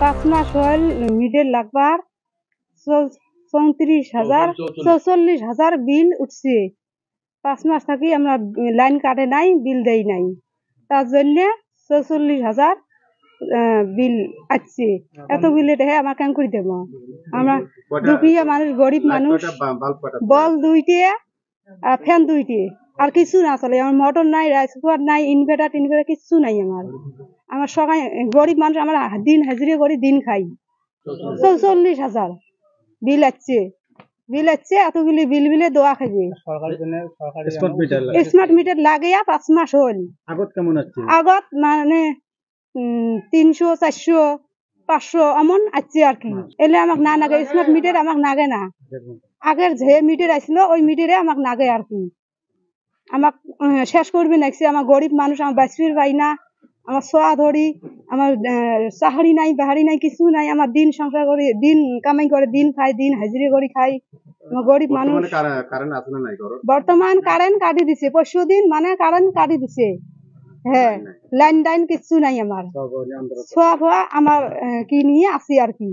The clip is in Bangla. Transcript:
5 মাস হল মিডের লাগবার 34,000 বিল উঠছে। 5 মাস থাকি আমরা লাইন কাটে নাই, বিল দেই নাই, তার জন্য 44,000 বিল আসছে। এত বিলে দেখে আমার কেন করে দেবো? আমরা দুঃখিয়া মানুষ, গরিব মানুষ। বল 2টে আর ফ্যান 2টে, আর কিছু না চলে। আমার মোটর নাই, রাইস কুকার নাই, ইনভার্টার কিছু নাই। আমার সবাই গরিব মানুষ, আমরা দিন হাজিরে করে দিন খাই। 44,000 বিল আসছে। এতগুলি বিল বিলে দোয়া খাবে। স্মার্ট মিটার লাগিয়া 5 মাস হল। আগত মানে 300, 400, 500 এমন আসছে আর কি। এলে আমাকে না নাগে, স্মার্ট মিটার আমাকে নাগে না। আগের যে মিটার আসছিল ওই মিটারে আমাকে নাগে আর কি। আমাকে শেষ করবে নাকছে। আমার গরিব মানুষ, আমার বাঁচবির পাই না। আমার ছোয়া ধরি, আমার চাকরি নাই, বাহারি নাই, কিছু নাই। আমার দিন সংসার করে, দিন কামাই করে দিন খাই, দিন হাজিরে করে খাই। আমার গরিব মানুষ। বর্তমান কারেন্ট কাটি দিছে, 5 দিন মানে কারেন্ট কাটি দিছে। হ্যাঁ, লাইন টাইন কিছু নাই। আমার ছোয়া ফোয়া আমার কি নিয়ে আসি আর কি।